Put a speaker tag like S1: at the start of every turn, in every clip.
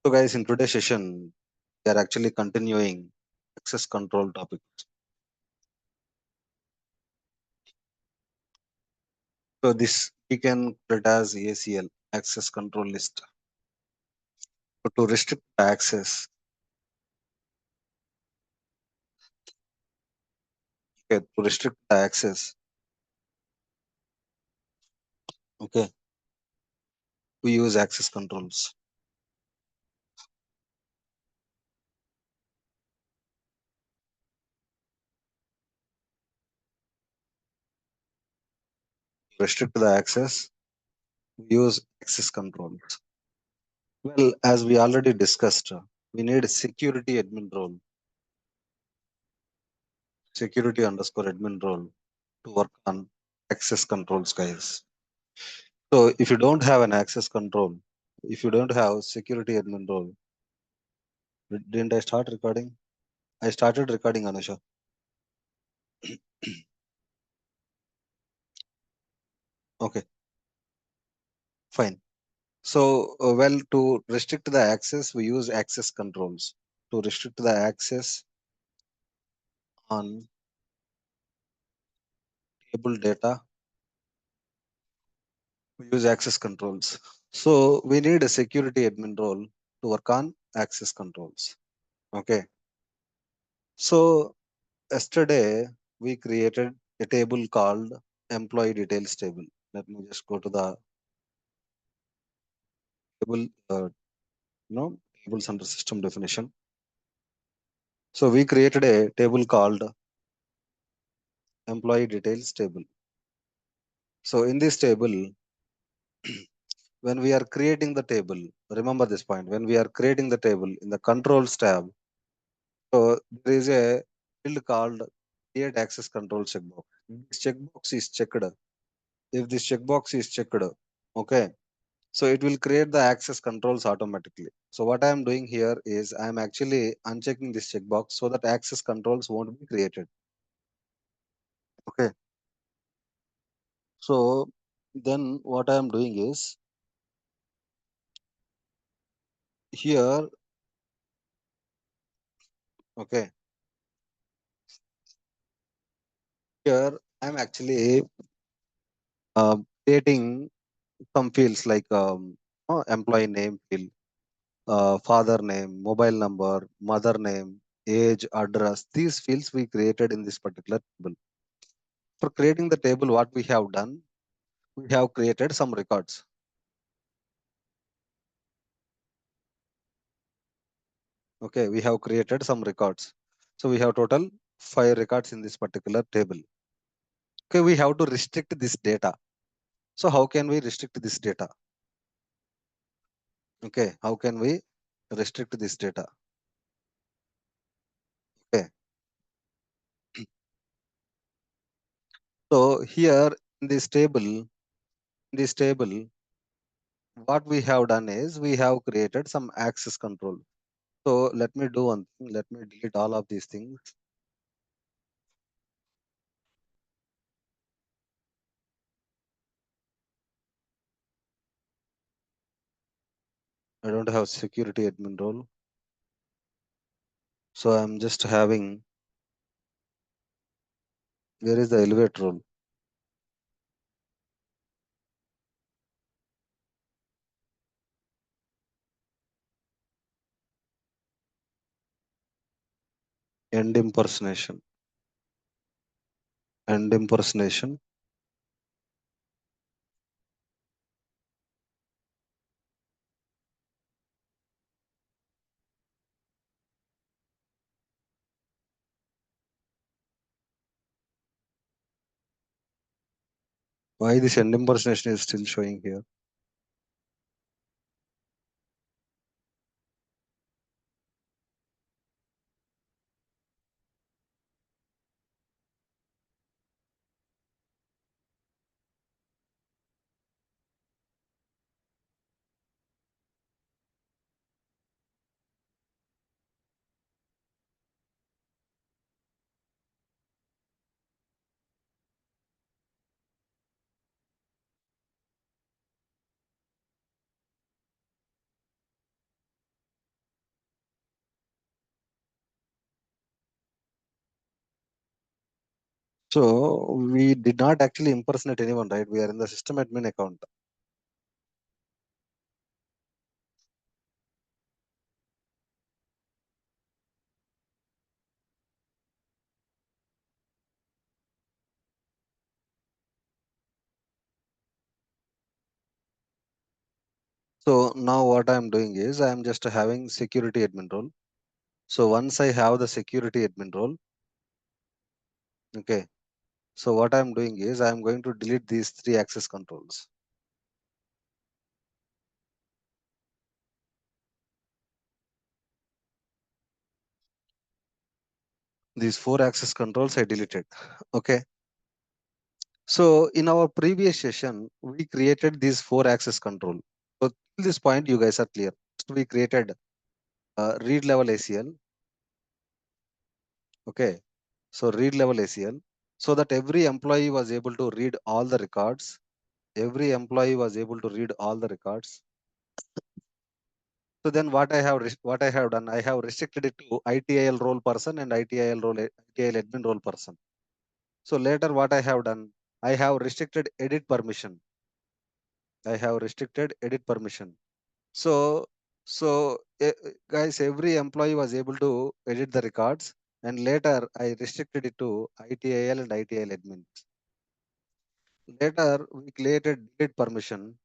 S1: So, guys, in today's session, we are actually continuing access control topic. So, this we can call it as ACL, access control list. So, to restrict the access, okay, to restrict the access, okay, we use access controls. To restrict the access, we use access controls. Well, as we already discussed, we need a security admin role, security underscore admin role to work on access controls, guys. So, if you don't have an access control, if you don't have security admin role, didn't I start recording? I started recording, Anusha. Okay, fine. So, well, to restrict the access, we use access controls. To restrict the access on table data, we use access controls. So, we need a security admin role to work on access controls. Okay. So, yesterday we created a table called employee details table. Let me just go to the table, tables under system definition. So we created a table called employee details table. So in this table, when we are creating the table, remember this point, when we are creating the table in the controls tab, so there is a field called create access control checkbox. This checkbox is checked. If this checkbox is checked, okay, so it will create the access controls automatically. So what I am doing here is I am actually unchecking this checkbox so that access controls won't be created. Okay. So then what I am doing is here, okay, here I'm actually creating some fields like employee name field, father name, mobile number, mother name, age, address. These fields we created in this particular table. For creating the table, what we have done, we have created some records. Okay, we have created some records. So we have total 5 records in this particular table. Okay, we have to restrict this data. So how can we restrict this data? Okay, how can we restrict this data? Okay, so here in this table, what we have done is we have created some access control. So let me do one thing. Let me delete all of these things. I don't have security admin role. So I'm just having, where is the elevator role? End impersonation. End impersonation. Why this end impersonation is still showing here? So we did not actually impersonate anyone, right? We are in the system admin account. So now what I am doing is I am just having security admin role. So once I have the security admin role, okay. So what I am doing is I am going to delete these 3 access controls. These 4 access controls I deleted. Okay. So in our previous session, we created these 4 access control. So till this point, you guys are clear. First we created read level ACL. Okay. So read level ACL, so that every employee was able to read all the records. Every employee was able to read all the records. So then what I have done, I have restricted it to ITIL role person and ITIL admin role person. So later what I have done, I have restricted edit permission. I have restricted edit permission. So guys, every employee was able to edit the records, and later I restricted it to ITIL and ITIL admin. Later we created delete permission.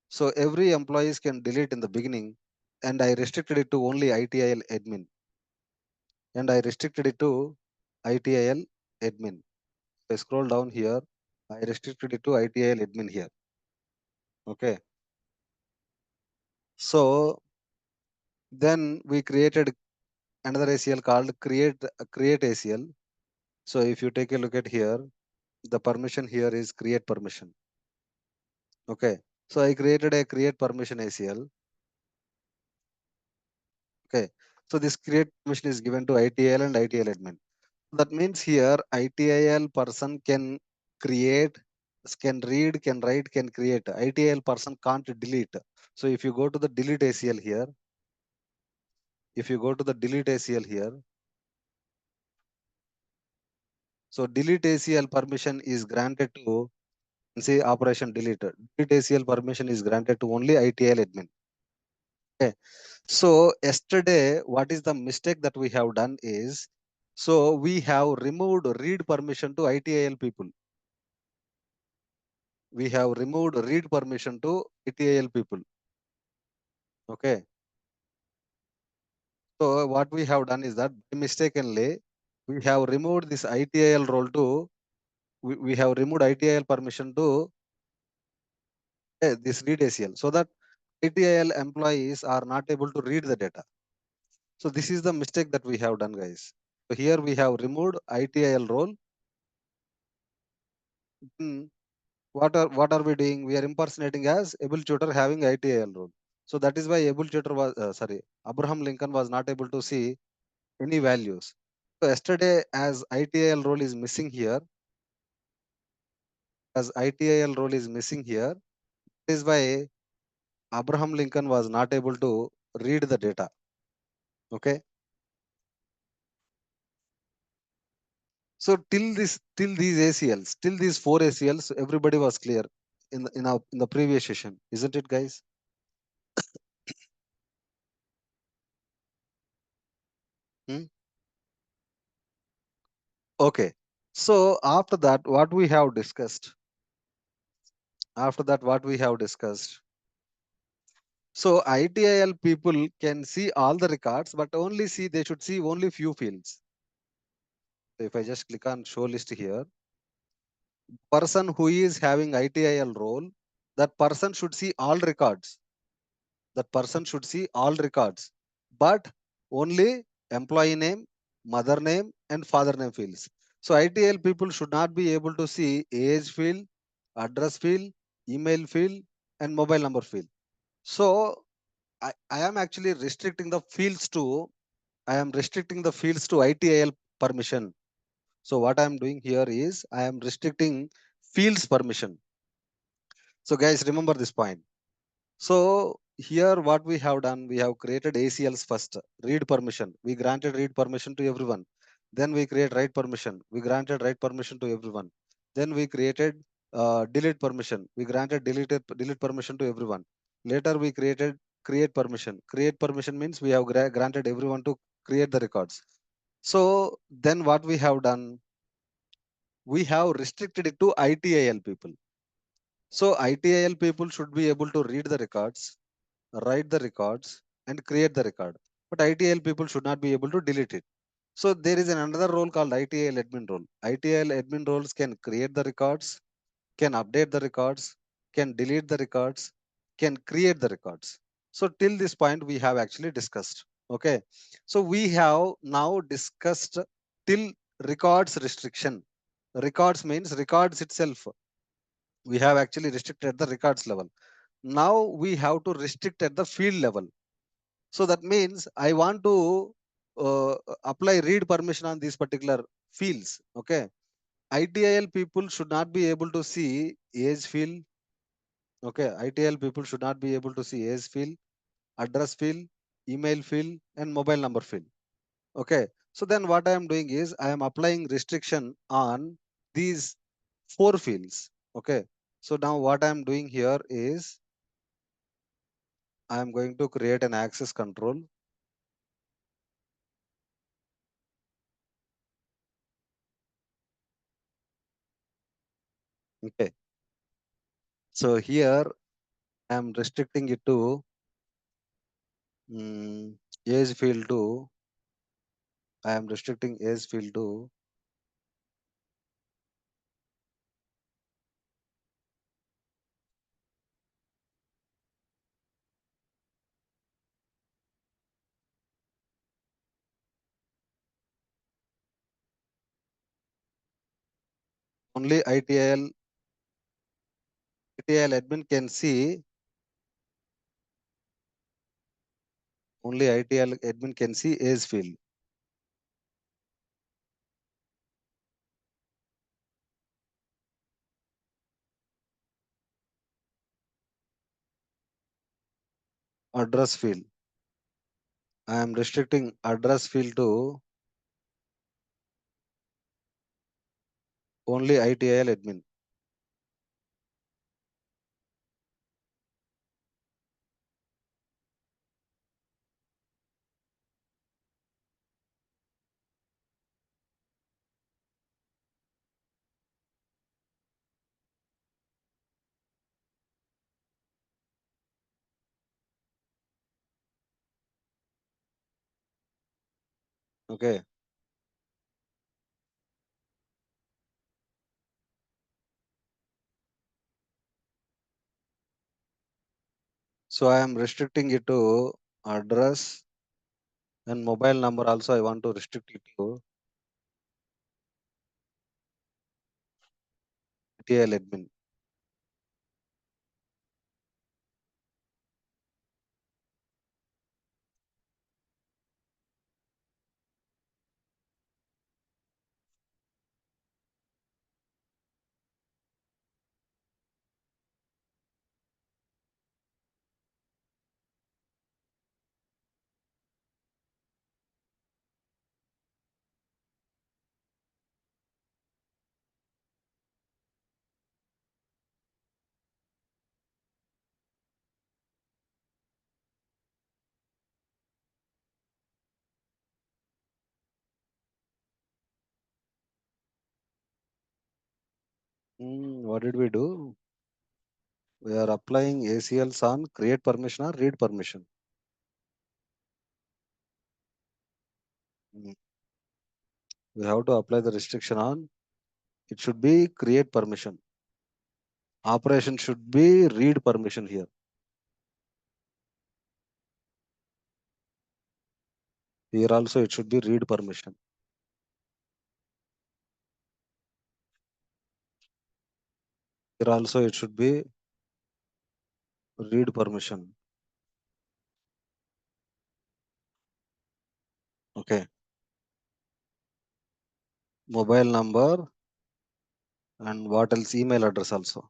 S1: So every employees can delete in the beginning, and I restricted it to only ITIL admin, and I restricted it to ITIL admin. I scroll down here, I restricted it to ITIL admin here. Okay. So then we created another ACL called create ACL. So if you take a look at here, the permission here is create permission. Okay. So I created a create permission ACL. Okay. So this create permission is given to ITIL and ITIL admin. That means here ITIL person can create, can read, can write, can create. ITIL person can't delete. So if you go to the delete ACL here, if you go to the delete ACL here, so delete ACL permission is granted to, say, operation delete. Delete ACL permission is granted to only ITIL admin. Okay. So yesterday, what is the mistake that we have done is, so we have removed read permission to ITIL people. We have removed read permission to ITIL people. Okay. So what we have done is that mistakenly we have removed this ITIL role to, we have removed ITIL permission to this read ACL, so that ITIL employees are not able to read the data. So this is the mistake that we have done, guys. So here we have removed ITIL role. What are we doing? We are impersonating as able tutor having ITIL role. So that is why able tutor was Abraham Lincoln was not able to see any values. So yesterday, as ITIL role is missing here, is why Abraham Lincoln was not able to read the data. Okay. So till these ACLs, till these 4 ACLs, everybody was clear in the previous session, isn't it, guys? Hmm? Okay. So after that, what we have discussed, so ITIL people can see all the records, but they should see only few fields. So if I just click on show list here, person who is having ITIL role, that person should see all records. That person should see all records, but only employee name, mother name, and father name fields. So ITIL people should not be able to see age field, address field, email field, and mobile number field. So I am actually restricting the fields to, ITIL permission. So what I am doing here is I am restricting fields permission. So guys, remember this point. So here what we have done, we have created ACLs first, read permission. We granted read permission to everyone. Then we create write permission. We granted write permission to everyone. Then we created delete permission. We granted delete permission to everyone. Later we created create permission. Create permission means we have granted everyone to create the records. So then what we have done, we have restricted it to ITIL people. So ITIL people should be able to read the records, write the records, and create the record. But ITIL people should not be able to delete it. So there is another role called ITIL admin role. ITIL admin roles can create the records, can update the records, can delete the records, can create the records. So till this point we have actually discussed. Okay. So we have now discussed till records restriction. Records means records itself. We have actually restricted the records level. Now we have to restrict at the field level. So that means I want to apply read permission on these particular fields. Okay. ITIL people should not be able to see age field. Okay. ITIL people should not be able to see age field, address field, email field, and mobile number field. Okay. So then what I am doing is I am applying restriction on these four fields. Okay. So now what I am doing here is I am going to create an access control. Okay. So here I am restricting it to age field to, I am restricting age field to only ITIL admin can see, only ITIL admin can see age field. Address field, I am restricting address field to only ITIL admin. Okay. So I am restricting it to address and mobile number also I want to restrict it to ITIL admin. What did we do? We are applying ACLs on create permission or read permission. Mm, We have to apply the restriction on, it should be create permission. Operation should be read permission here. Here also it should be read permission. Here also it should be read permission. Okay. Mobile number and what else? Email address also.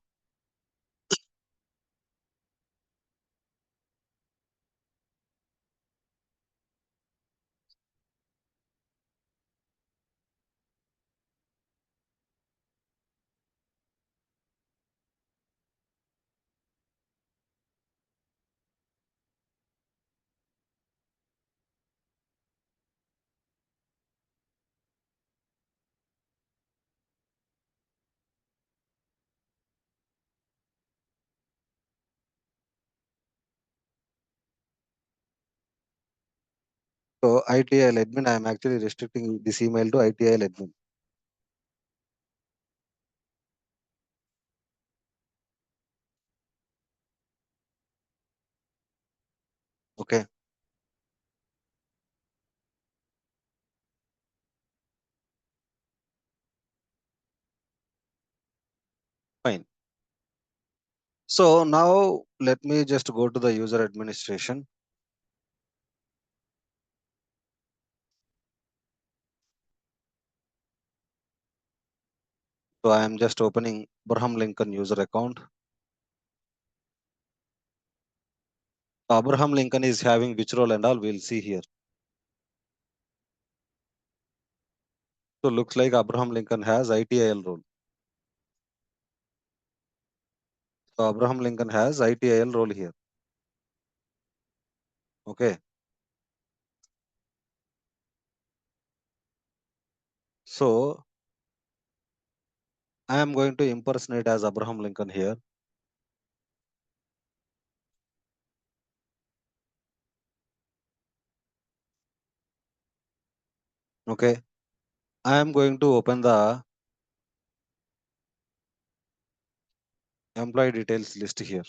S1: So ITIL admin, I am actually restricting this email to ITIL admin. Okay. Fine. So now let me just go to the user administration. So I am just opening Abraham Lincoln user account. Abraham Lincoln is having which role and all we'll see here. So looks like Abraham Lincoln has ITIL role. So Abraham Lincoln has ITIL role here. Okay. So I am going to impersonate as Abraham Lincoln here. Okay. I am going to open the employee details list here.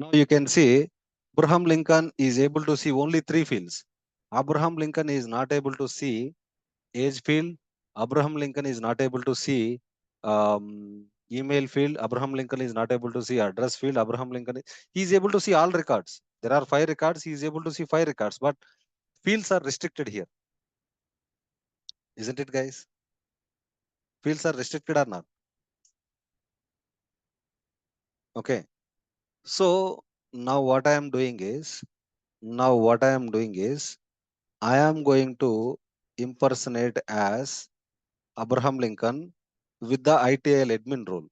S1: Now you can see Abraham Lincoln is able to see only three fields. Abraham Lincoln is not able to see age field. Abraham Lincoln is not able to see email field. Abraham Lincoln is not able to see address field. Abraham Lincoln he is able to see all records. There are 5 records. He is able to see 5 records, but fields are restricted here. Isn't it, guys? Fields are restricted or not? Okay. So now what I am doing is I am going to impersonate as Abraham Lincoln with the ITIL admin role.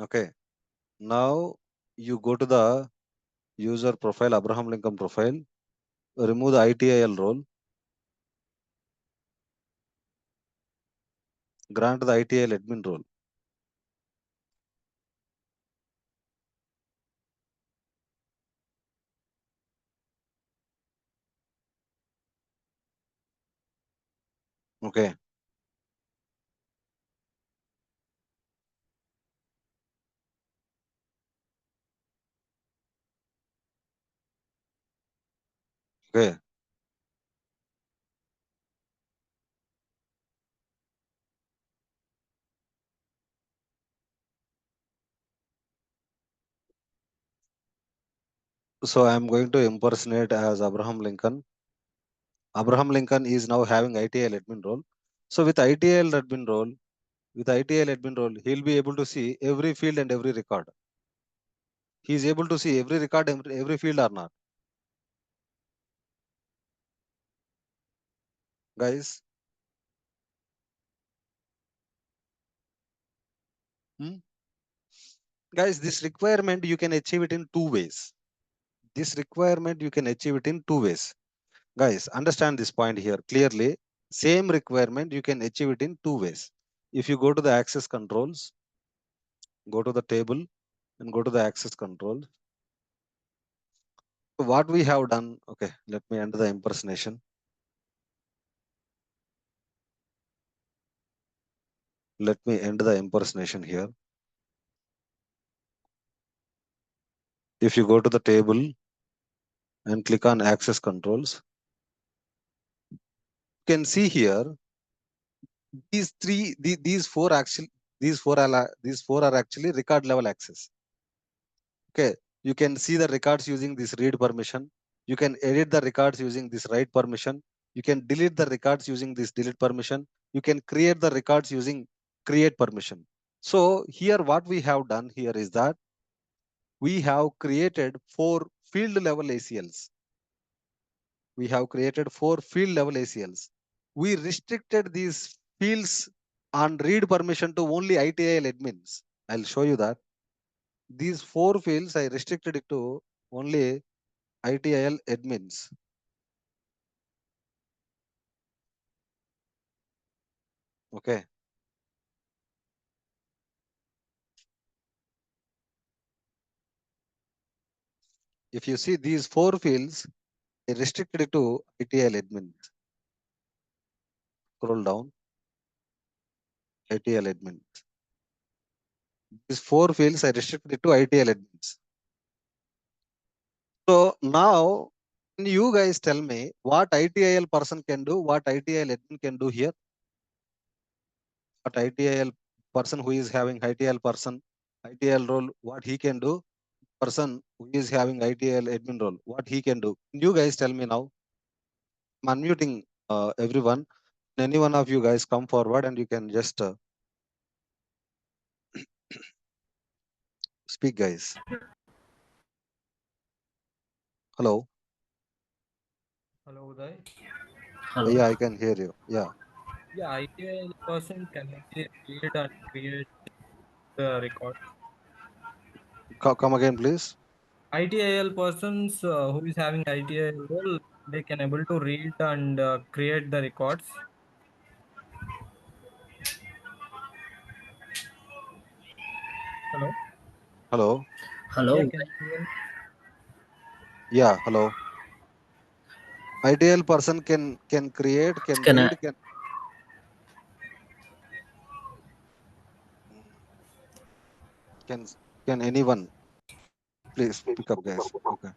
S1: Okay. Now you go to the user profile, Abraham Lincoln profile, remove the ITIL role, grant the ITIL admin role. Okay. Okay. So I am going to impersonate as Abraham Lincoln. Abraham Lincoln is now having ITIL admin role. So with ITIL admin role, he'll be able to see every field and every record. He is able to see every record, every field or not. Guys, hmm? Guys, this requirement you can achieve it in 2 ways. This requirement you can achieve it in 2 ways. Guys, understand this point here clearly. Same requirement you can achieve it in 2 ways. If you go to the access controls, go to the table and go to the access control. So what we have done, okay, let me enter the impersonation. Let me enter the impersonation here. If you go to the table and click on access controls, you can see here these four actually these four are actually record level access. Okay, you can see the records using this read permission. You can edit the records using this write permission. You can delete the records using this delete permission. You can create the records using create permission. So here what we have done here is that we have created 4 field level ACLs. We have created 4 field level ACLs. We restricted these fields on read permission to only ITIL admins. I'll show you that. These 4 fields I restricted it to only ITIL admins. Okay. If you see these 4 fields, I restricted it to ITIL admin. Scroll down, ITIL admin. These 4 fields I restricted it to ITIL admins. So now, can you guys tell me what ITIL person can do, what ITIL admin can do here? What ITIL person who is having ITIL person, ITIL role, what he can do? Person who is having ITIL admin role, what he can do? Can you guys tell me now? I'm unmuting everyone. Any one of you guys come forward and you can just speak, guys. Hello.
S2: Hello, Uday.
S3: Hello.
S1: Yeah, I can hear you. Yeah.
S2: Yeah, ITIL person can only read and create the record.
S1: Come again, please.
S2: ITIL persons who is having ITIL role, they can able to read and create the records. Hello.
S1: Hello.
S2: Yeah,
S3: Hello.
S2: can you hear me?
S1: Yeah. Hello. Ideal person can create, can
S3: Can I?
S1: read, can can anyone please pick up, guys? Okay.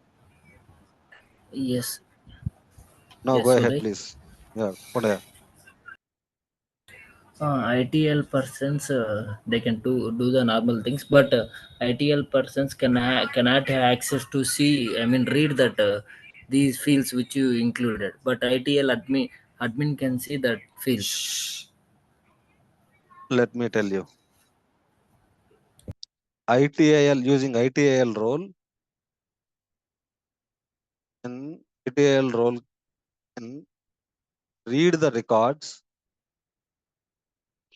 S3: Yes.
S1: Now go
S3: Yes,
S1: ahead,
S3: Uday.
S1: please. Yeah. What are-
S3: ITL persons they can do the normal things, but ITL persons cannot have access to see. I mean, read that these fields which you included. But ITL admin can see that fields.
S1: Let me tell you. ITIL using ITIL role and ITIL role can read the records,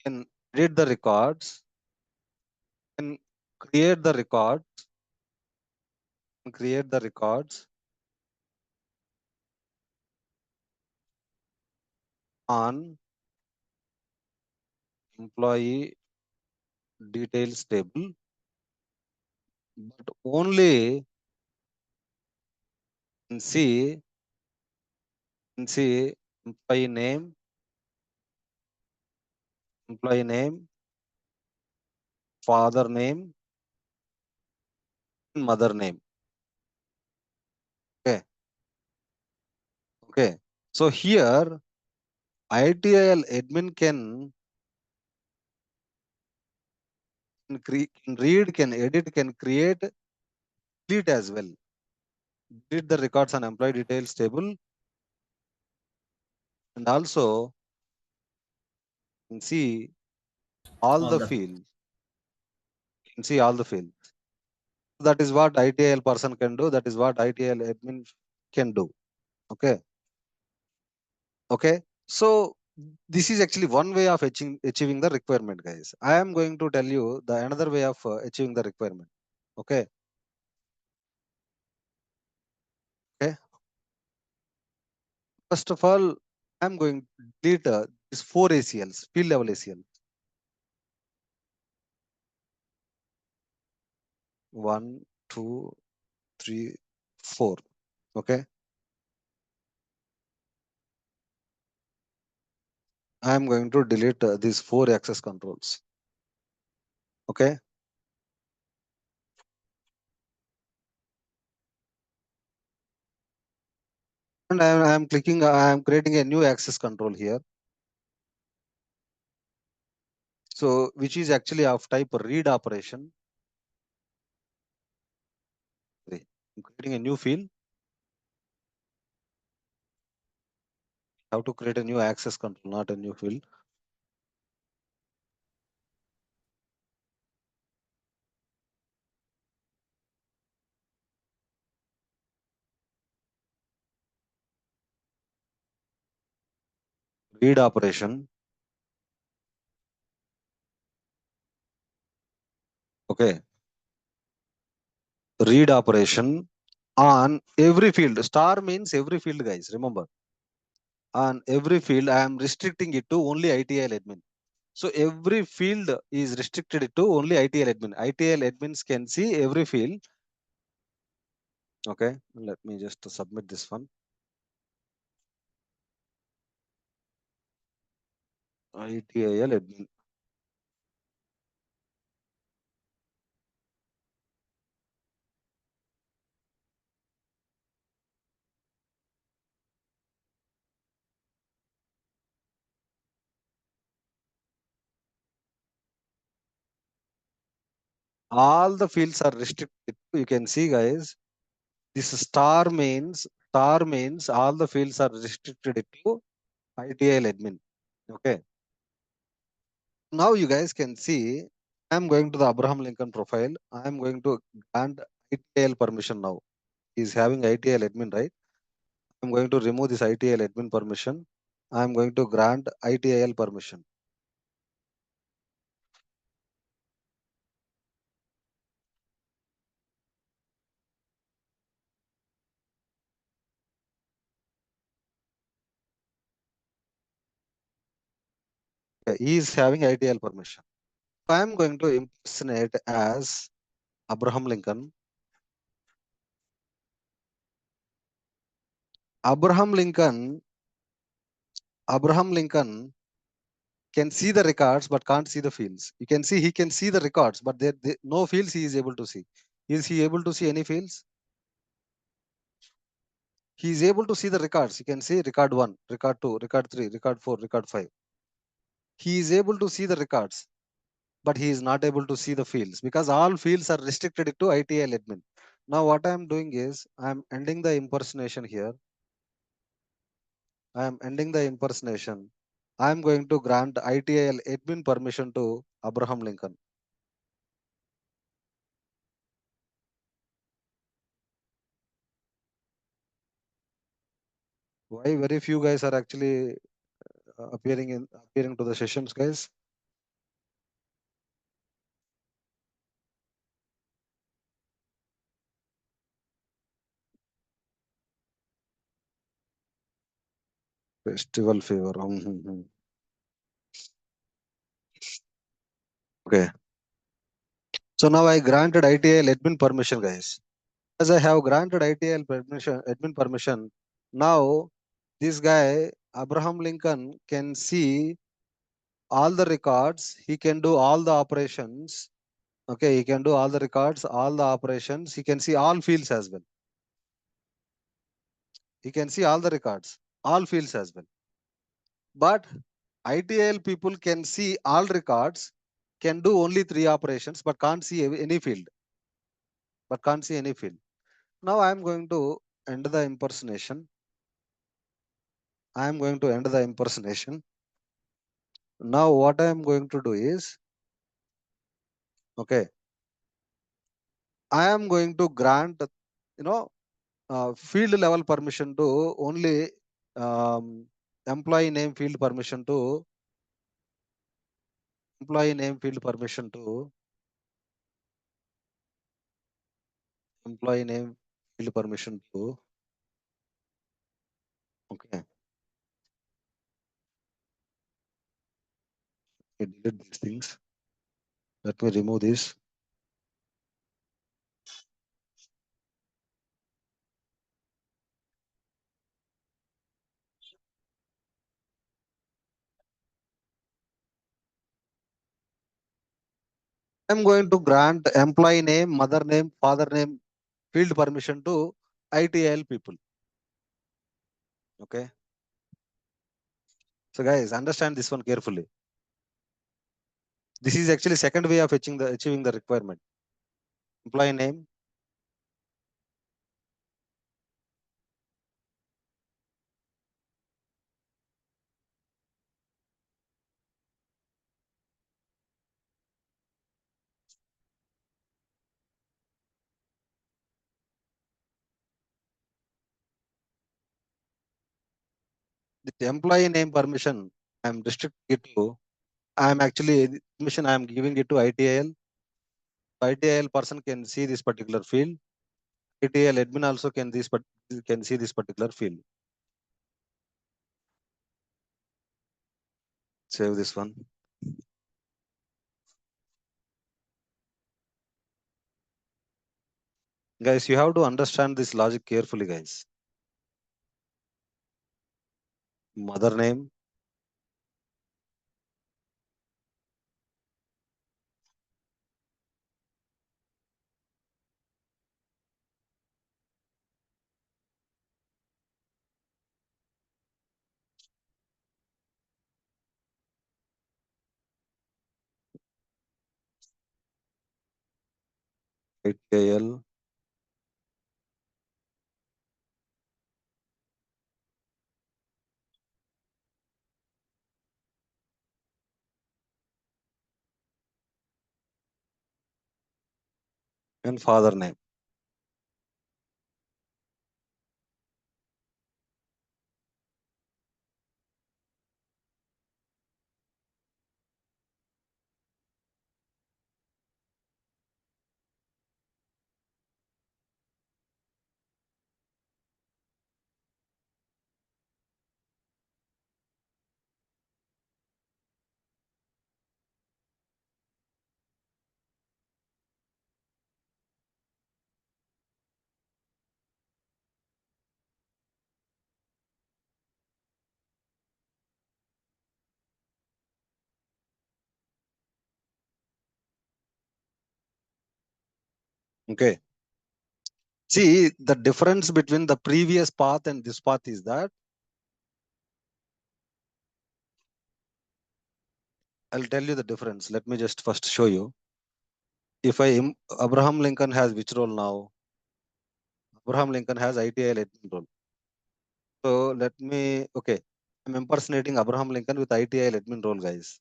S1: can read the records, can create the records, create the records on employee details table, but only see employee name, employee name, father name, and mother name. Okay. Okay. So here ITIL admin can read, can edit, can create, delete as well. Delete the records on employee details table, and also can see all
S3: All
S1: the
S3: the
S1: fields. Can see all the fields. That is what ITIL person can do. That is what ITIL admin can do. Okay. Okay. So this is actually one way of achieving the requirement, guys. I am going to tell you the another way of achieving the requirement. Okay. Okay. First of all, I'm going to delete these 4 ACLs, field level ACL. 1, 2, 3, 4. Okay. I'm going to delete these 4 access controls. Okay. And I'm clicking, I'm creating a new access control here. So, which is actually of type read operation. I'm creating a new field. How to create a new access control, not a new field. Read operation. Okay. Read operation on every field. Star means every field, guys. Remember, on every field, I am restricting it to only ITIL admin. So every field is restricted to only ITL admin. ITL admins can see every field. Okay, let me just submit this one. ITIL admin. All the fields are restricted. You can see, guys, this star means all the fields are restricted to ITIL admin. Okay. Now you guys can see, I'm going to the Abraham Lincoln profile. I'm going to grant ITIL permission now. He's having ITIL admin, right? I'm going to remove this ITIL admin permission. I'm going to grant ITIL permission. Okay, he is having ITIL permission. So I'm going to impersonate as Abraham Lincoln. Abraham Lincoln can see the records but can't see the fields. You can see he can see the records, but there no fields he is able to see. Is he able to see any fields? He is able to see the records. You can see record 1, record 2, record 3, record 4, record 5. He is able to see the records, but he is not able to see the fields because all fields are restricted to ITIL admin. Now what I am doing is I am ending the impersonation here. I am ending the impersonation. I am going to grant ITIL admin permission to Abraham Lincoln. Why very few guys are actually appearing to the sessions, guys? Festival fever. Okay. So now I granted ITIL admin permission, guys. As I have granted ITIL permission, admin permission, now this guy Abraham Lincoln can see all the records. He can do all the operations. Okay, he can do all the records, all the operations. He can see all fields as well. He can see all the records, all fields as well. But ITIL people can see all records, can do only 3 operations, but can't see any field. But can't see any field. Now I am going to end the impersonation. I am going to end the impersonation. Now what I am going to do is, okay, I am going to grant, you know, field level permission to only employee name field permission to employee name field permission to employee name field permission to. Okay, I delete these things. Let me remove this. I'm going to grant employee name, mother name, father name field permission to ITIL people. Okay. So guys, understand this one carefully. This is actually second way of achieving the requirement. Employee name, the employee name permission. I'm restricting it to. I'm actually permission. I'm giving it to ITIL. ITIL person can see this particular field. ITIL admin also can see this particular field. Save this one. Guys, you have to understand this logic carefully, guys. Mother name, ITIL, and father name. Okay. See, the difference between the previous path and this path is that I'll tell you the difference. Let me just first show you. If Abraham Lincoln has which role now? Abraham Lincoln has ITIL admin role. So let me, okay, I'm impersonating Abraham Lincoln with ITIL admin role, guys.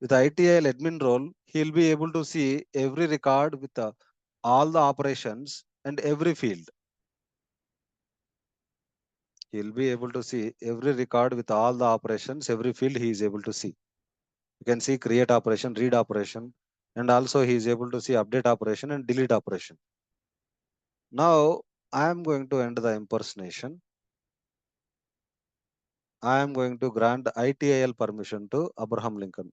S1: With ITIL admin role, he'll be able to see every record with all the operations and every field. He'll be able to see every record with all the operations, every field he is able to see. You can see create operation, read operation, and also he is able to see update operation and delete operation. Now, I am going to end the impersonation. I am going to grant ITIL permission to Abraham Lincoln.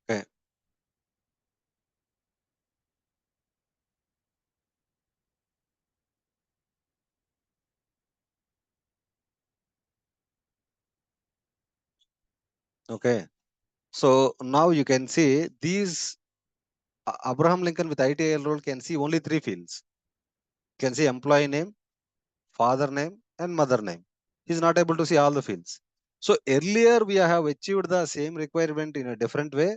S1: Okay. Okay. So now you can see these Abraham Lincoln with ITIL role can see only three fields. You can see employee name, father name, and mother name. He is not able to see all the fields. So earlier we have achieved the same requirement in a different way,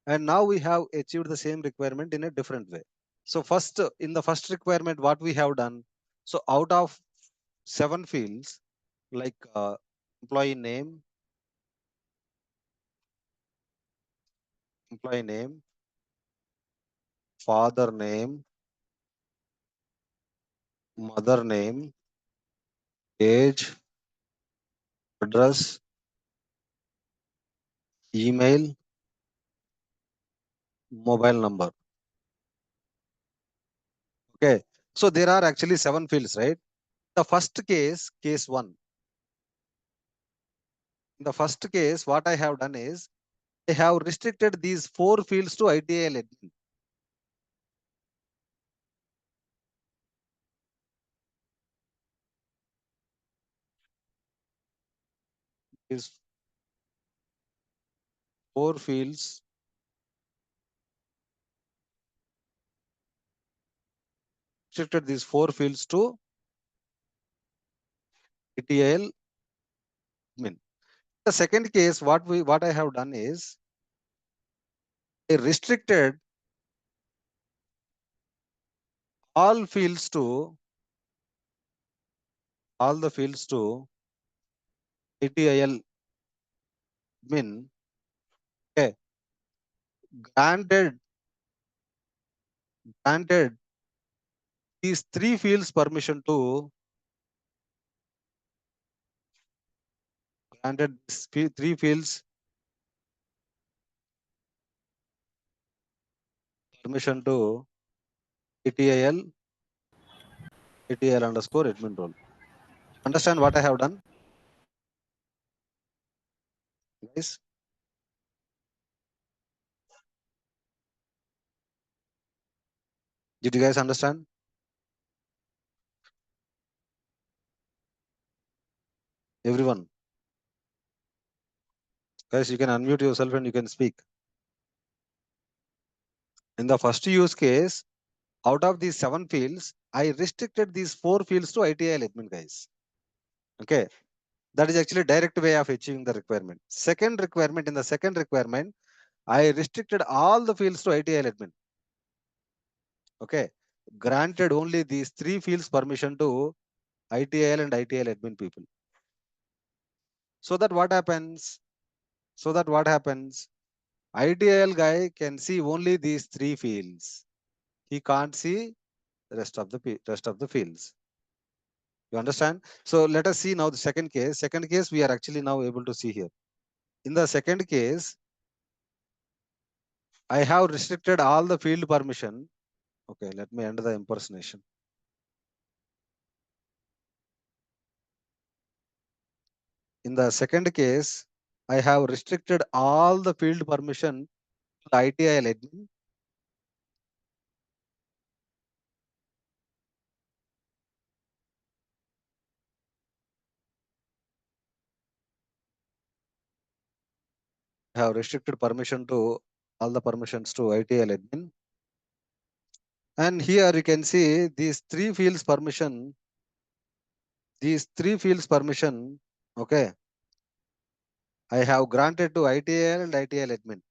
S1: and now we have achieved the same requirement in a different way. So first, in the first requirement, what we have done, so out of 7 fields, like employee name, father name, mother name, age, address, email, mobile number. Okay. So there are actually 7 fields, right? The first case, case 1. In the first case, what I have done is I have restricted these 4 fields to ITIL admin. These 4 fields restricted these 4 fields to ITIL admin. The second case, what I have done is I restricted all fields to all the fields to ITIL admin. Okay. Granted, granted these 3 fields permission to granted these 3 fields permission to ATIL underscore admin role. Understand what I have done, guys? Did you guys understand? Everyone, guys, you can unmute yourself and you can speak. In the first use case, out of these 7 fields, I restricted these 4 fields to ITIL admin, guys. Okay, that is actually direct way of achieving the requirement. Second requirement, in the second requirement, I restricted all the fields to ITIL admin. Okay, granted only these 3 fields permission to ITIL and ITIL admin people. So that what happens? ITIL guy can see only these 3 fields. He can't see the rest of the fields. You understand? So let us see now the second case. Second case we are actually now able to see here. In the second case, I have restricted all the field permission. Okay, let me end the impersonation. In the second case, I have restricted all the field permission to ITIL admin. I have restricted permission to all the permissions to ITIL admin. And here you can see these 3 fields permission. Okay, I have granted to ITIL and ITIL admin.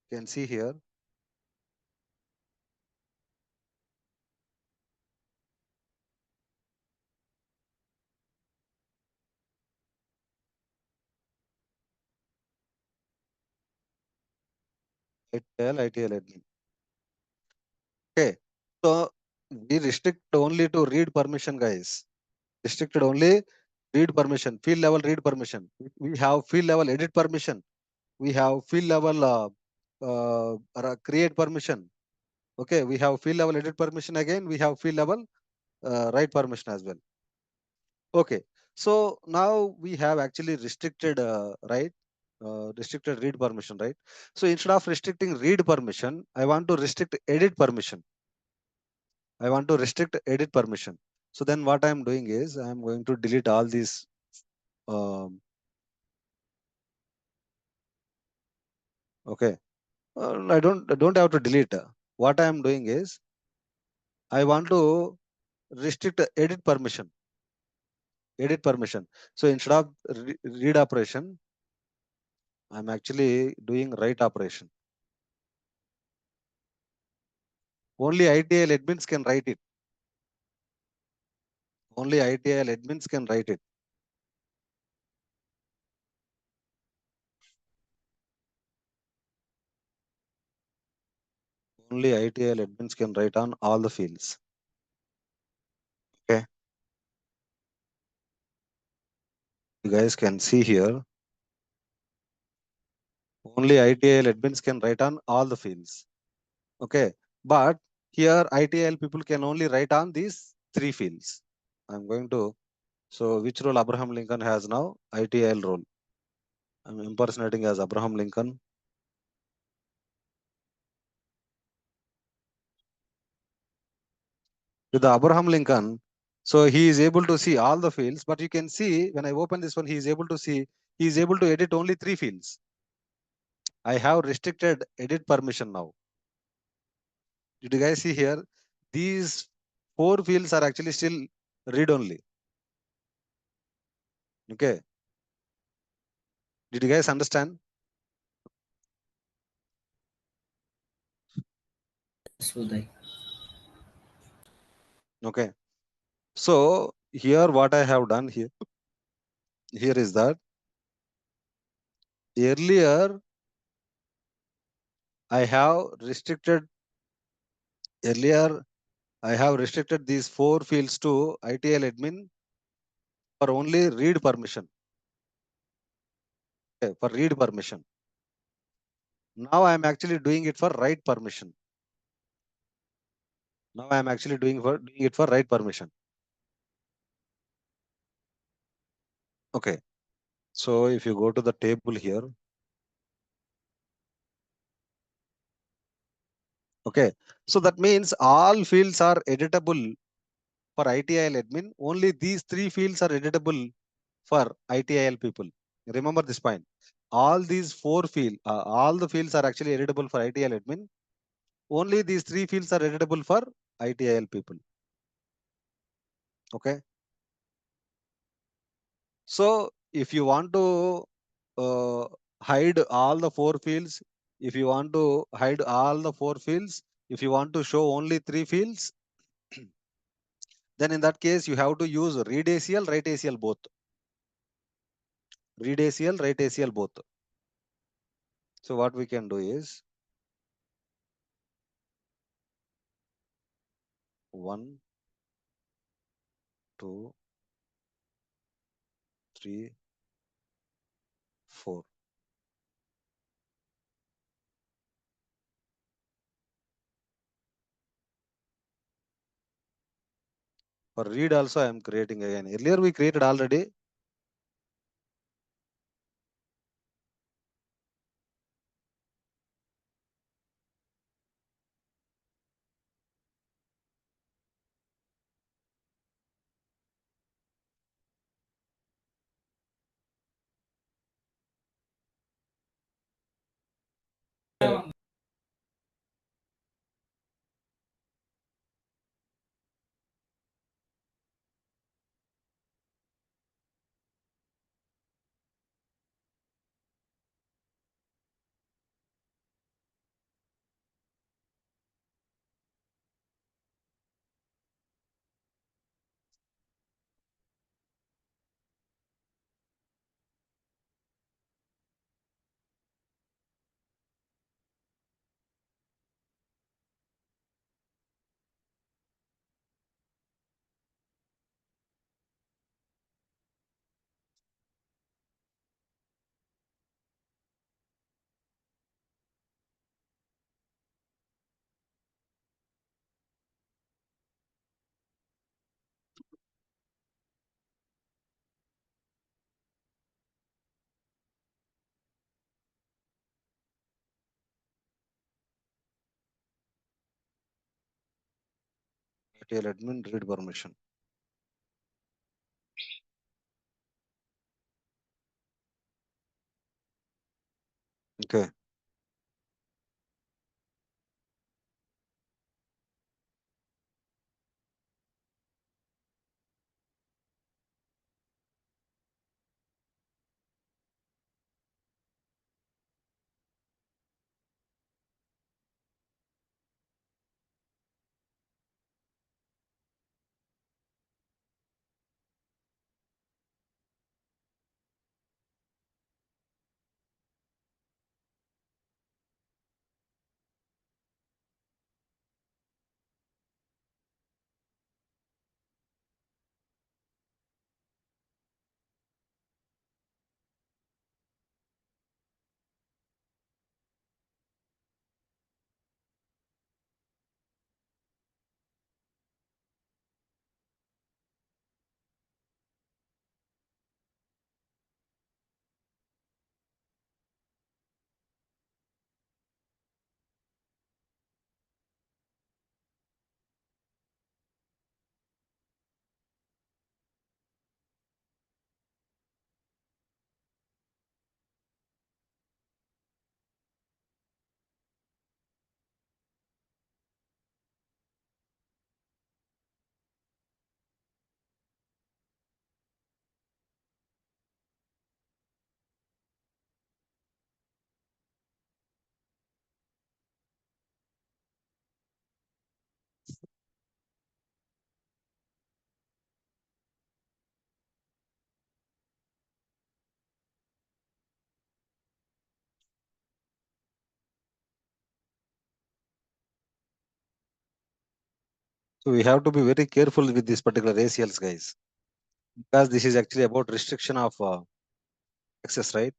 S1: You can see here. ITIL admin. Okay, so we restrict only to read permission, guys. Restricted only read permission, field level read permission. We have field level edit permission. We have field level create permission. Okay, we have field level edit permission again. We have field level write permission as well. Okay, so now we have actually restricted restricted read permission, right? So instead of restricting read permission, I want to restrict edit permission. I want to restrict edit permission. So then what I'm doing is I'm going to delete all these. Okay, I don't have to delete. What I am doing is I want to restrict edit permission. Edit permission. So instead of read operation, I'm actually doing write operation. Only ITIL admins can write it. Only ITIL admins can write it. Only ITIL admins can write on all the fields. Okay. You guys can see here. Only ITIL admins can write on all the fields. Okay. But here ITIL people can only write on these 3 fields. I'm going to. So which role Abraham Lincoln has now? ITIL role. I'm impersonating as Abraham Lincoln. With the Abraham Lincoln, so he is able to see all the fields, but you can see when I open this one, he is able to edit only 3 fields. I have restricted edit permission now. Did you guys see here? These 4 fields are actually still read only. Okay. Did you guys understand?
S3: Uday.
S1: Okay. So here what I have done here is that earlier I have restricted these 4 fields to ITL admin for only read permission. Okay, for read permission. Now I am actually doing it for right permission. Now I am actually doing it for right permission. Okay. So if you go to the table here, okay. So that means all fields are editable for ITIL admin. Only these three fields are editable for ITIL people. Remember this point. All these four fields, all the fields are actually editable for ITIL admin. Only these three fields are editable for ITIL people. Okay. So if you want to hide all the four fields, if you want to hide all the four fields, if you want to show only three fields, then in that case you have to use read ACL, write ACL both. Read ACL, write ACL both. So what we can do is 1, 2, 3, 4. For read also I am creating again. Earlier we created already. ITL admin read permission. Okay. So we have to be very careful with this particular ACLs, guys, because this is actually about restriction of access, right?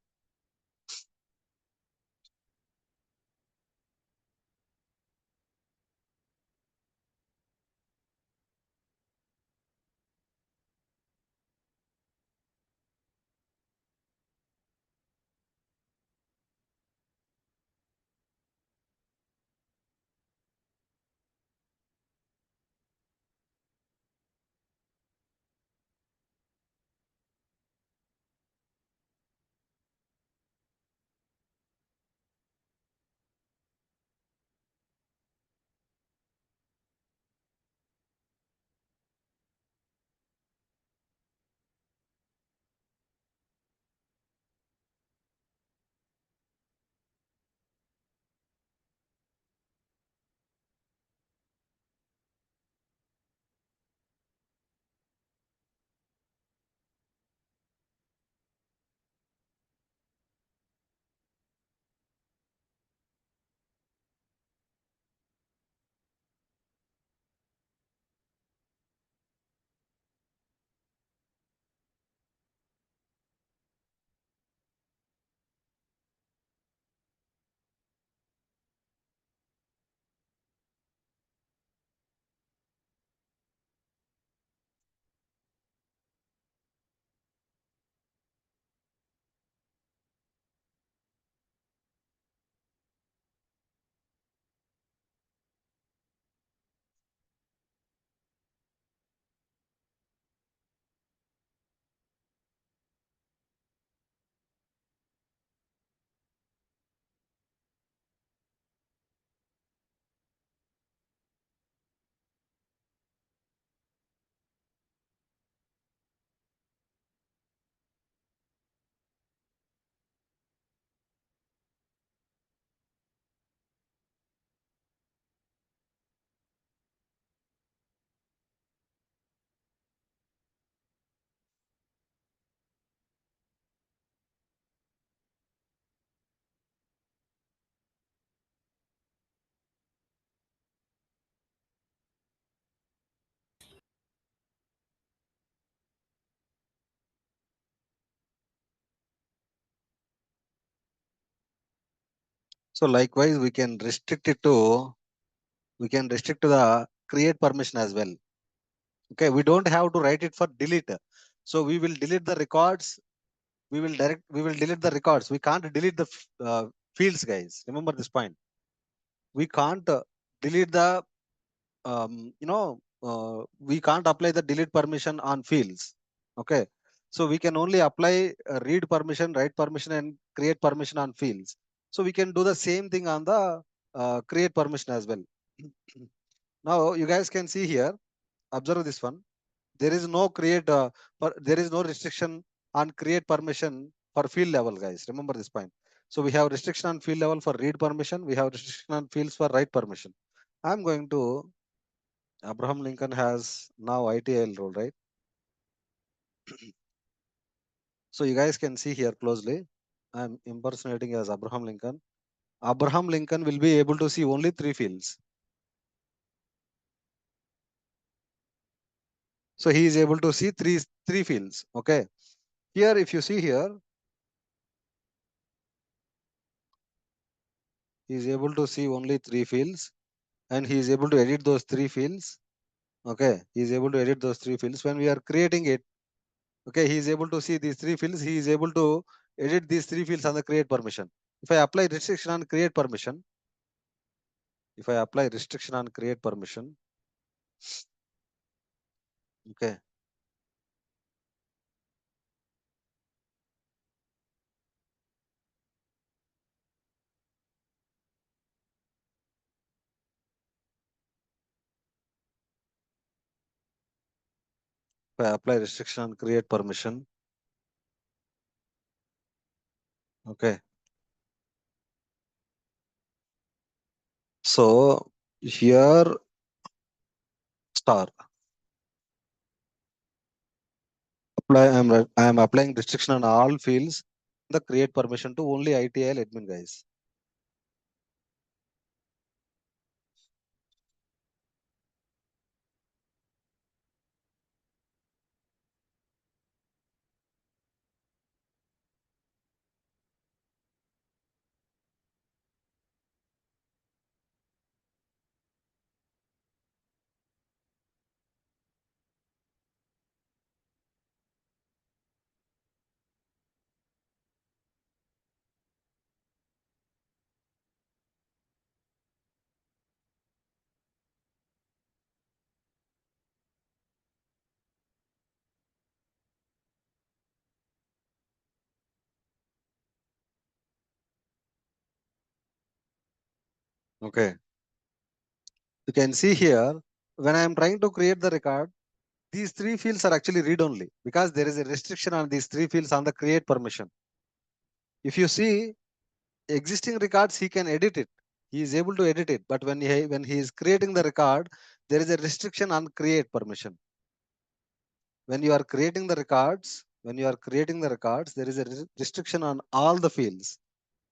S1: So likewise, we can restrict it to the create permission as well. Okay, we don't have to write it for delete. So we will delete the records. We will delete the records. We can't delete the fields, guys. Remember this point. We can't delete the we can't apply the delete permission on fields. Okay, so we can only apply read permission, write permission, and create permission on fields. So we can do the same thing on the create permission as well. Now you guys can see here, observe this one. There is no there is no restriction on create permission for field level, guys. Remember this point. So we have restriction on field level for read permission. We have restriction on fields for write permission. I'm going to Abraham Lincoln has now ITIL role, right? So you guys can see here closely. I'm impersonating as Abraham Lincoln. Abraham Lincoln will be able to see only 3 fields. So he is able to see three fields. Okay. Here, if you see here, he is able to see only 3 fields, and he is able to edit those 3 fields. Okay. He is able to edit those 3 fields. When we are creating it, okay, he is able to see these 3 fields. He is able to edit these 3 fields on the create permission. If I apply restriction on create permission, okay, if I apply restriction on create permission, okay. So here star apply. I am applying restriction on all fields. The create permission to only ITIL admin, guys. Okay. You can see here when I am trying to create the record, these 3 fields are actually read only because there is a restriction on these 3 fields on the create permission. If you see existing records, he can edit it. He is able to edit it. But when he is creating the record, there is a restriction on create permission. When you are creating the records, there is a restriction on all the fields.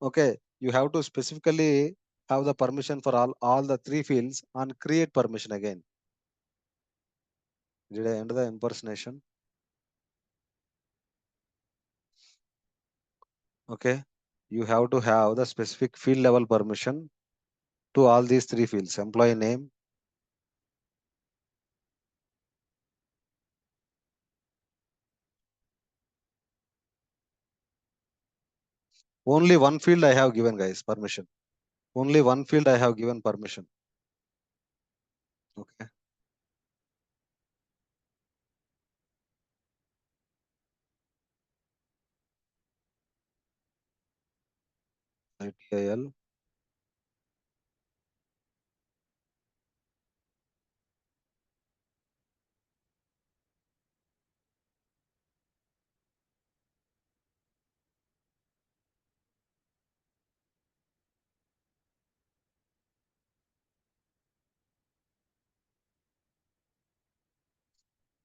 S1: Okay, you have to specifically have the permission for all the 3 fields on create permission again. Did I end the impersonation? Okay, you have to have the specific field level permission to all these 3 fields: employee name, only one field I have given, guys, permission. Only one field I have given permission. Okay. ITIL.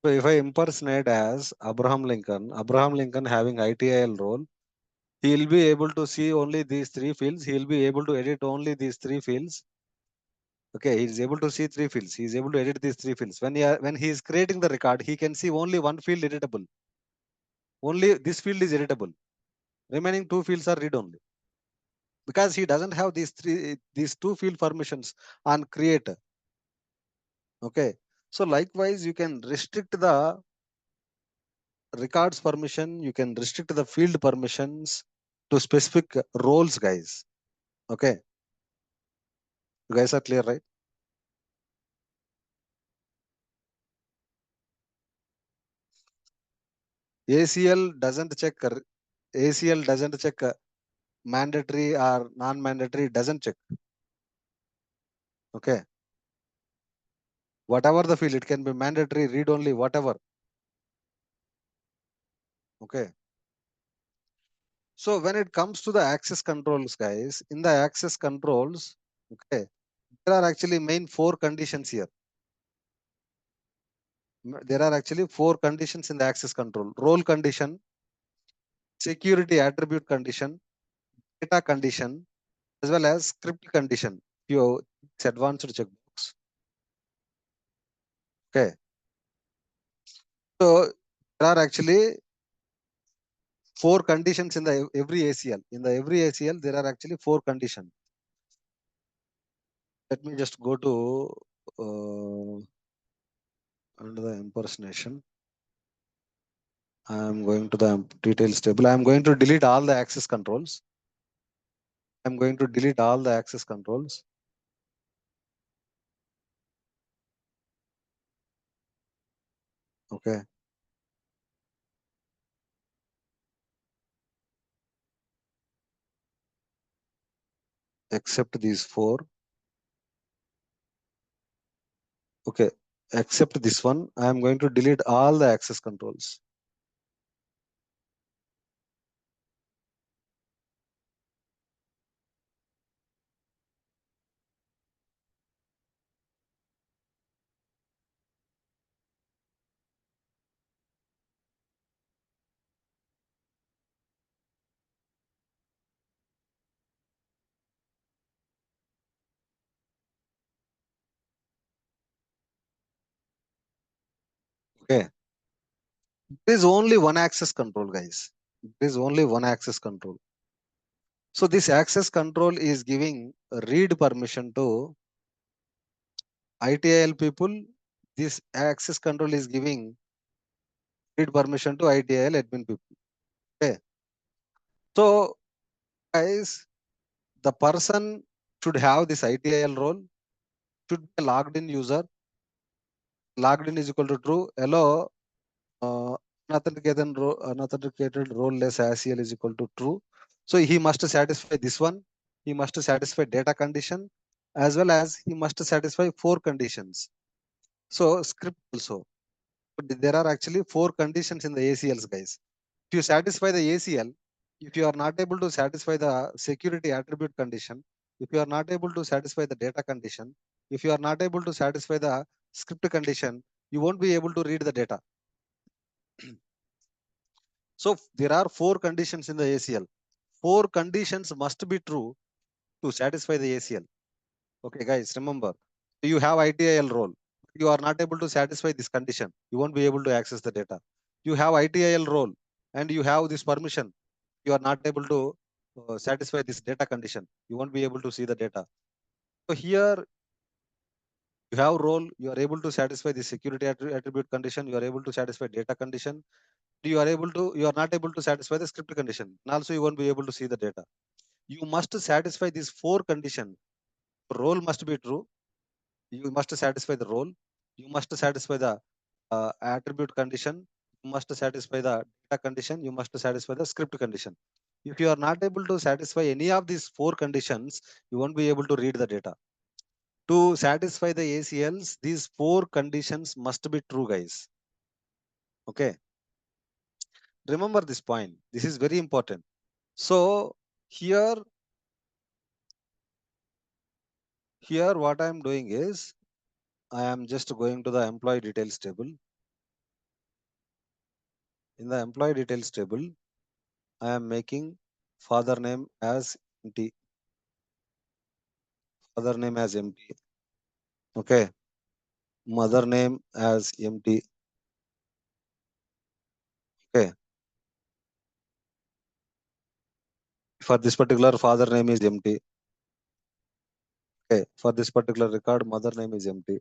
S1: So if I impersonate as Abraham Lincoln having ITIL role, he will be able to see only these 3 fields. He will be able to edit only these 3 fields. Okay, he is able to see 3 fields. He is able to edit these 3 fields. When he is creating the record, he can see only one field editable. Only this field is editable. Remaining 2 fields are read only. because he doesn't have these two field permissions on create. Okay. So likewise, you can restrict the records permission, you can restrict the field permissions to specific roles, guys. Okay. You guys are clear, right? ACL doesn't check ACL doesn't check mandatory or non-mandatory, doesn't check. Okay. Whatever the field, it can be mandatory, read only, whatever. Okay. So when it comes to the access controls, guys, in the access controls, okay, there are actually main four conditions here. There are actually four conditions in the access control: role condition, security attribute condition, data condition, as well as script condition. You advanced checkbox. Okay. So there are actually four conditions in the every ACL. In the every ACL, there are actually four conditions. Let me just go to under the impersonation. I am going to the details table. I am going to delete all the access controls. I am going to delete all the access controls. Okay. Except these four. Okay. Except this one, I am going to delete all the access controls. Okay. There is only one access control, guys. There is only one access control. So this access control is giving read permission to ITIL people. This access control is giving read permission to ITIL admin people. Okay. So guys, the person should have this ITIL role, should be a logged in user. Logged in is equal to true. Hello, unauthenticated role-less ACL is equal to true. So he must satisfy this one. He must satisfy data condition, as well as he must satisfy four conditions. So script also. But there are actually four conditions in the ACLs, guys. If you satisfy the ACL, if you are not able to satisfy the security attribute condition, if you are not able to satisfy the data condition, if you are not able to satisfy the script condition, you won't be able to read the data. So there are four conditions in the ACL. Four conditions must be true to satisfy the ACL. Okay, guys, remember, you have ITIL role. You are not able to satisfy this condition. You won't be able to access the data. You have ITIL role and you have this permission. You are not able to satisfy this data condition. You won't be able to see the data. So here you have role. You are able to satisfy the security attribute condition. You are able to satisfy data condition. You are not able to satisfy the script condition. And also you won't be able to see the data. You must satisfy these four conditions. Role must be true. You must satisfy the role. You must satisfy the attribute condition. You must satisfy the data condition. You must satisfy the script condition. If you are not able to satisfy any of these four conditions, you won't be able to read the data. To satisfy the ACLs, these four conditions must be true, guys. Okay. Remember this point. This is very important. So here what I am doing is I am just going to the employee details table. In the employee details table, I am making father name as empty. Father name as empty. Okay. Mother name as empty. Okay. For this particular father name is empty. Okay. For this particular record, mother name is empty.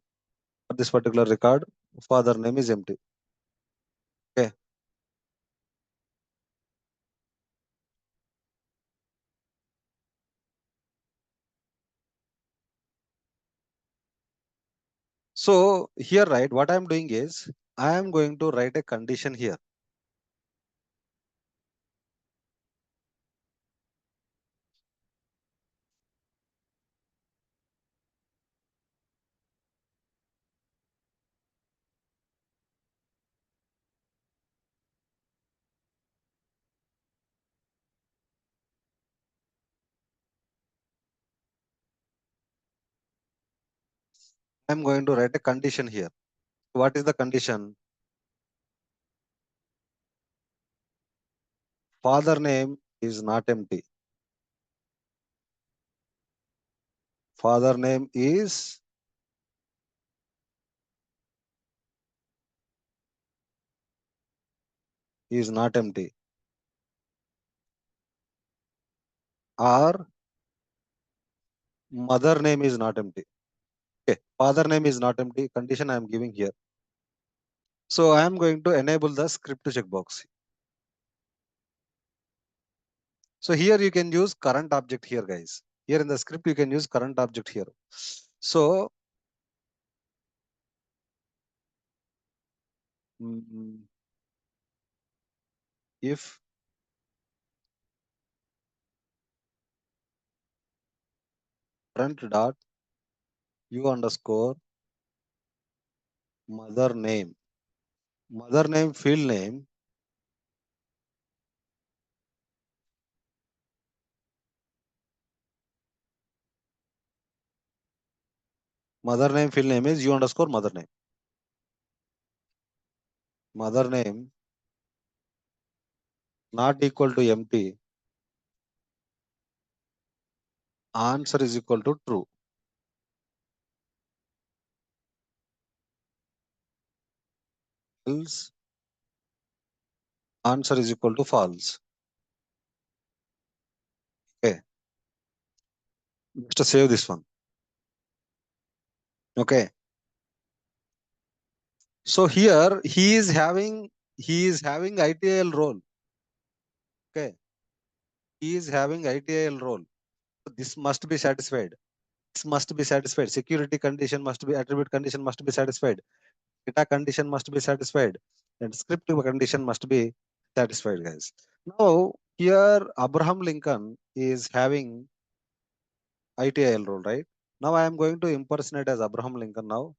S1: For this particular record, father name is empty. Okay. So here, right, what I am doing is I am going to write a condition here. I am going to write a condition here. What is the condition? Father name is not empty. Father name is not empty. Or mother name is not empty. Okay. Father name is not empty. Condition I am giving here. So I am going to enable the script checkbox. So here you can use current object here, guys. Here in the script, you can use current object here. So if current dot u underscore mother name field name, mother name field name is u underscore mother name. Mother name not equal to empty. Answer is equal to true. Else answer is equal to false. Okay. Just save this one. Okay. So here he is having ITIL role. Okay. He is having ITIL role. So this must be satisfied. This must be satisfied. Security condition must be, attribute condition must be satisfied. Data condition must be satisfied. And script condition must be satisfied, guys. Now here Abraham Lincoln is having ITIL role, right? Now I am going to impersonate as Abraham Lincoln now.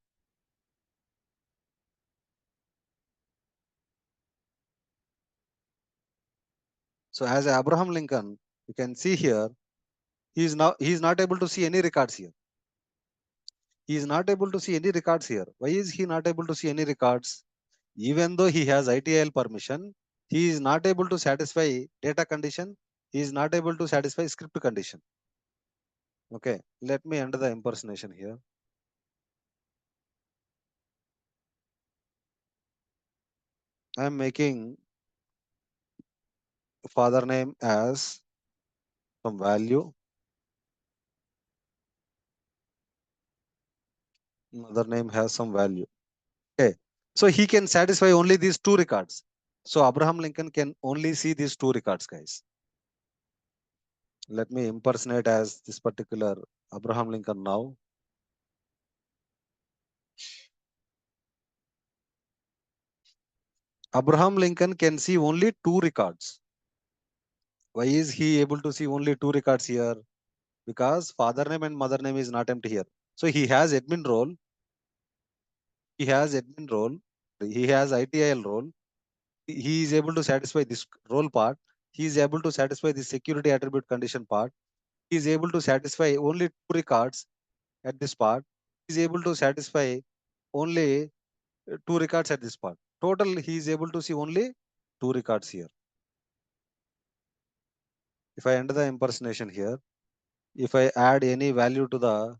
S1: So as Abraham Lincoln, you can see here, he is not able to see any records here. He is not able to see any records here. Why is he not able to see any records? Even though he has ITIL permission, he is not able to satisfy data condition. He is not able to satisfy script condition. Okay, let me enter the impersonation here. I am making father name as some value. Mother name has some value. Okay, so he can satisfy only these two records. So Abraham Lincoln can only see these two records, guys. Let me impersonate as this particular Abraham Lincoln now. Abraham Lincoln can see only two records. Why is he able to see only two records here? Because father name and mother name is not empty here. So he has admin role. He has admin role. He has ITIL role. He is able to satisfy this role part. He is able to satisfy the security attribute condition part. He is able to satisfy only two records at this part. He is able to satisfy only two records at this part. Total, he is able to see only two records here. If I enter the impersonation here, if I add any value to the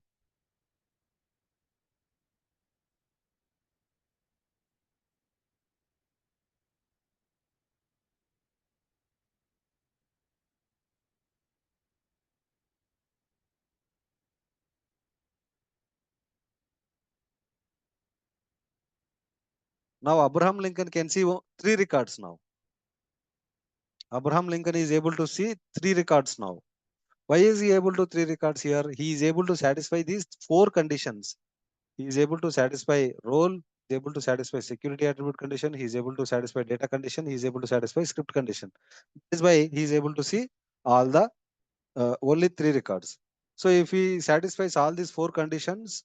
S1: Now Abraham Lincoln can see three records now. Abraham Lincoln is able to see three records now. Why is he able to three records here? He is able to satisfy these four conditions. He is able to satisfy role, he is able to satisfy security attribute condition, he is able to satisfy data condition, he is able to satisfy script condition. That is why he is able to see all the only three records. So if he satisfies all these four conditions,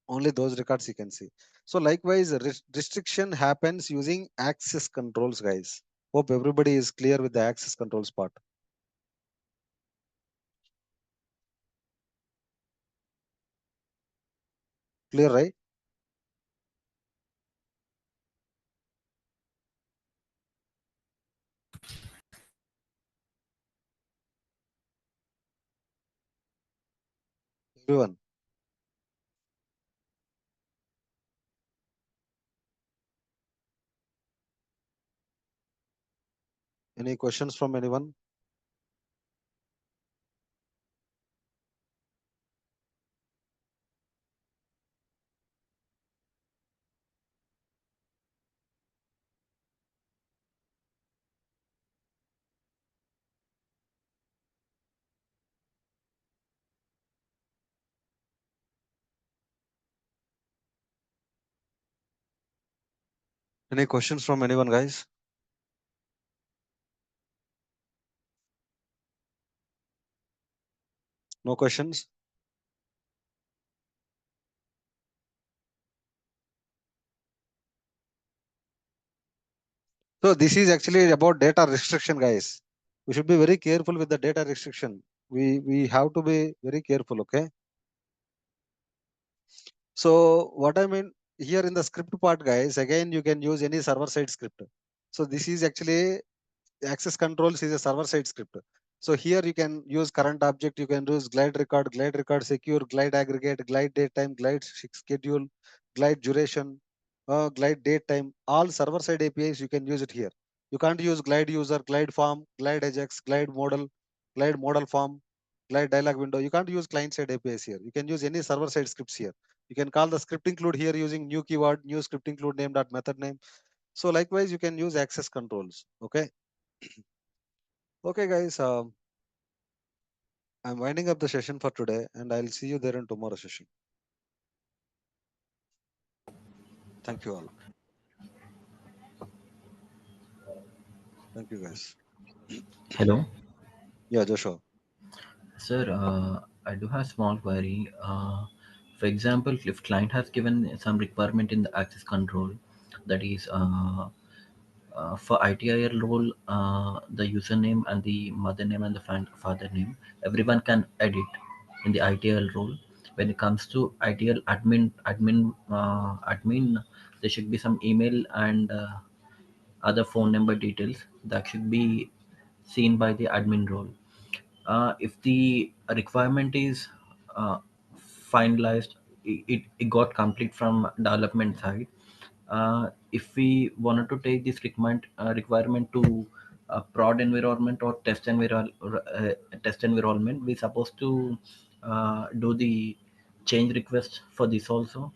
S1: only those records you can see. So likewise, restriction happens using access controls, guys. Hope everybody is clear with the access controls part. Clear, right? Everyone. Any questions from anyone? Any questions from anyone, guys? No questions? So this is actually about data restriction, guys. We should be very careful with the data restriction. We have to be very careful, okay? So what I mean here in the script part, guys, again you can use any server side script. So this is actually access controls is a server side script. So here you can use current object, you can use glide record secure, glide aggregate, glide date time, glide schedule, glide duration, glide date time. All server side APIs you can use it here. You can't use glide user, glide form, glide ajax, glide model form, glide dialog window. You can't use client side APIs here. You can use any server side scripts here. You can call the script include here using new keyword, new script include name dot method name. So likewise you can use access controls. Okay. Okay, guys. I'm winding up the session for today, and I'll see you there in tomorrow's session. Thank you all. Thank you, guys.
S4: Hello,
S1: Yeah, Joshua.
S4: sir. I do have small query. For example, if client has given some requirement in the access control, that is for ITIL role, the username and the mother name and the father name, everyone can edit in the ITIL role. When it comes to ITIL admin, there should be some email and other phone number details that should be seen by the admin role. If the requirement is finalized, it got complete from development side. If we wanted to take this requirement to prod environment or test environment, we supposed to do the change request for this also.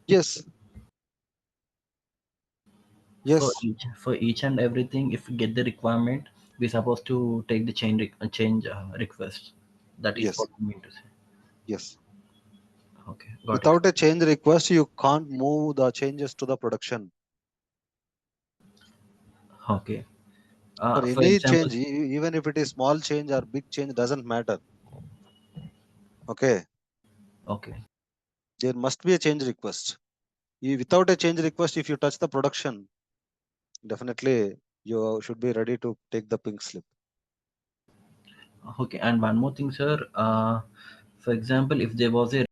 S1: Yes, yes,
S4: For each and everything, if we get the requirement, we supposed to take the change request. That is
S1: yes,
S4: what I mean to say.
S1: yes.
S4: Okay, got it.
S1: Without a change request, you can't move the changes to the production.
S4: Okay.
S1: For
S4: For
S1: any
S4: example,
S1: change, even if it is small change or big change, doesn't matter. Okay,
S4: okay,
S1: there must be a change request. Without a change request, if you touch the production, definitely you should be ready to take the pink slip.
S4: okay. And one more thing, sir. For example, if there was a